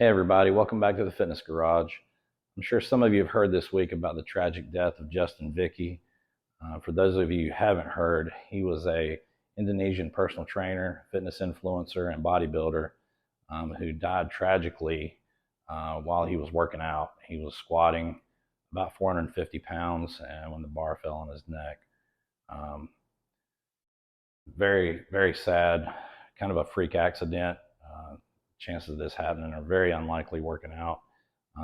Hey everybody, welcome back to the Fitness Garage. I'm sure some of you have heard this week about the tragic death of Justyn Vicky. For those of you who haven't heard, he was a Indonesian personal trainer, fitness influencer, and bodybuilder who died tragically while he was working out. He was squatting about 450 pounds, and when the bar fell on his neck. Um, Very, very sad, kind of a freak accident. Chances of this happening are very unlikely working out,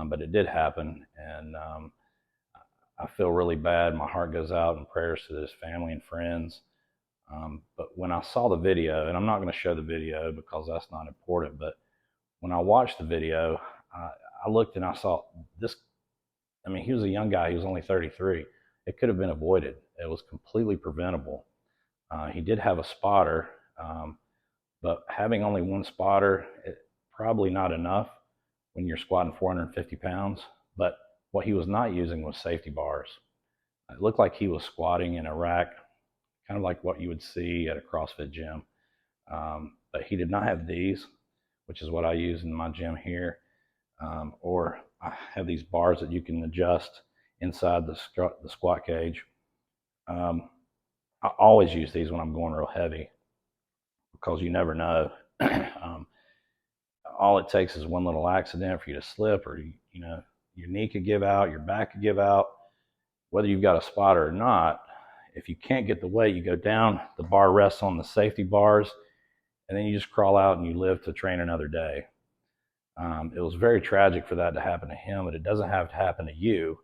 but it did happen, and I feel really bad. My heart goes out in prayers to his family and friends. But when I saw the video, and I'm not going to show the video because that's not important, but when I watched the video, I looked and I saw this. I mean, he was a young guy. He was only 33. It could have been avoided. It was completely preventable. He did have a spotter, but having only one spotter, probably not enough when you're squatting 450 pounds. But what he was not using was safety bars. It looked like he was squatting in a rack, kind of like what you would see at a CrossFit gym. But he did not have these, which is what I use in my gym here. Or I have these bars that you can adjust inside the squat cage. I always use these when I'm going real heavy because you never know. um, all it takes is one little accident for you to slip, or your knee could give out, your back could give out. Whether you've got a spotter or not, if you can't get the weight, you go down, the bar rests on the safety bars, and then you just crawl out and you live to train another day. It was very tragic for that to happen to him, but it doesn't have to happen to you.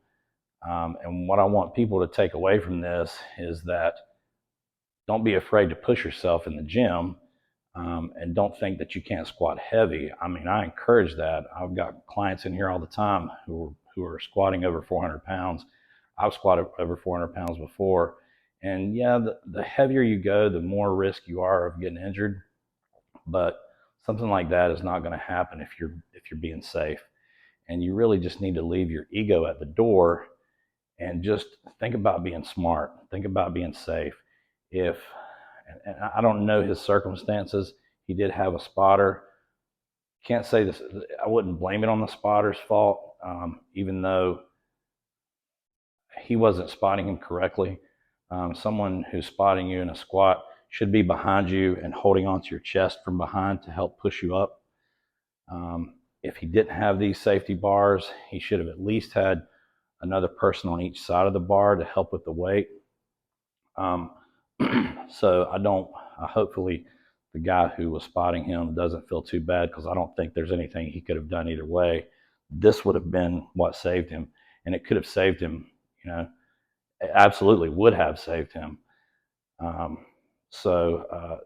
And what I want people to take away from this is that don't be afraid to push yourself in the gym, and don't think that you can't squat heavy. I mean, I encourage that. I've got clients in here all the time who are squatting over 400 pounds. I've squatted over 400 pounds before. And yeah, the heavier you go, the more risk you are of getting injured. But something like that is not going to happen if you're being safe. And you really just need to leave your ego at the door and just think about being smart. Think about being safe. If and I don't know his circumstances. He did have a spotter. Can't say this. I wouldn't blame it on the spotter's fault, even though he wasn't spotting him correctly. Someone who's spotting you in a squat should be behind you and holding onto your chest from behind to help push you up. If he didn't have these safety bars, he should have at least had another person on each side of the bar to help with the weight. So hopefully the guy who was spotting him doesn't feel too bad, because I don't think there's anything he could have done either way. This would have been what saved him, and it could have saved him. It absolutely would have saved him. So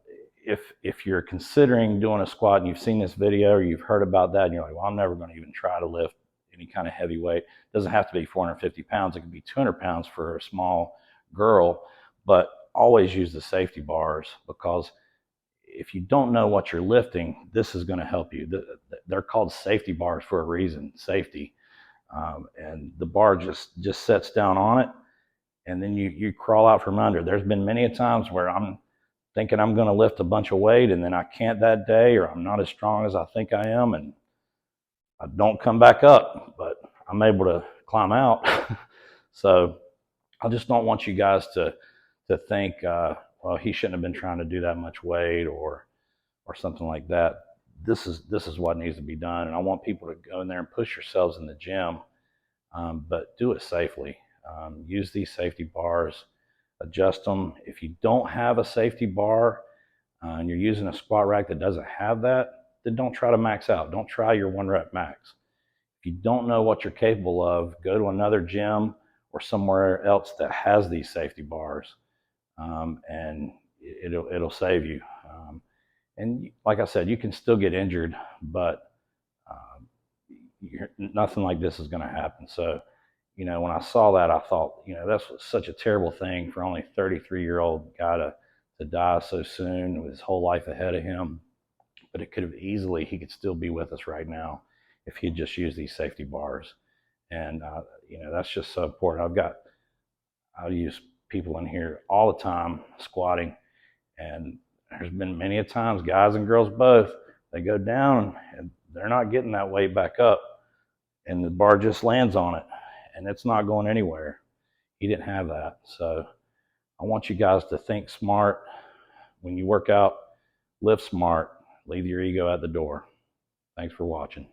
if you're considering doing a squat and you've seen this video or you've heard about that and you're like, well, I'm never going to even try to lift any kind of heavy weight. It doesn't have to be 450 pounds. It could be 200 pounds for a small girl, but always use the safety bars, because if you don't know what you're lifting, this is going to help you. They're called safety bars for a reason, safety. And the bar just sets down on it, and then you crawl out from under. There's been many a times where I'm thinking I'm going to lift a bunch of weight, and then I can't that day, or I'm not as strong as I think I am, and I don't come back up, but I'm able to climb out. So I just don't want you guys to think, well, he shouldn't have been trying to do that much weight, or something like that. This is what needs to be done, and I want people to go in there and push yourselves in the gym, but do it safely. Use these safety bars, adjust them. If you don't have a safety bar and you're using a squat rack that doesn't have that, then don't try to max out. Don't try your 1 rep max. If you don't know what you're capable of, go to another gym or somewhere else that has these safety bars, and it'll save you. And like I said, you can still get injured, but nothing like this is going to happen. So, when I saw that, I thought, that's such a terrible thing for only 33-year-old guy to die so soon with his whole life ahead of him. But it could have easily, he could still be with us right now if he'd just used these safety bars. And, that's just so important. I use people in here all the time squatting, and there's been many a times, guys and girls both, they go down and they're not getting that weight back up, and the bar just lands on it, and it's not going anywhere. He didn't have that. So I want you guys to think smart. When you work out, live smart. Leave your ego at the door. Thanks for watching.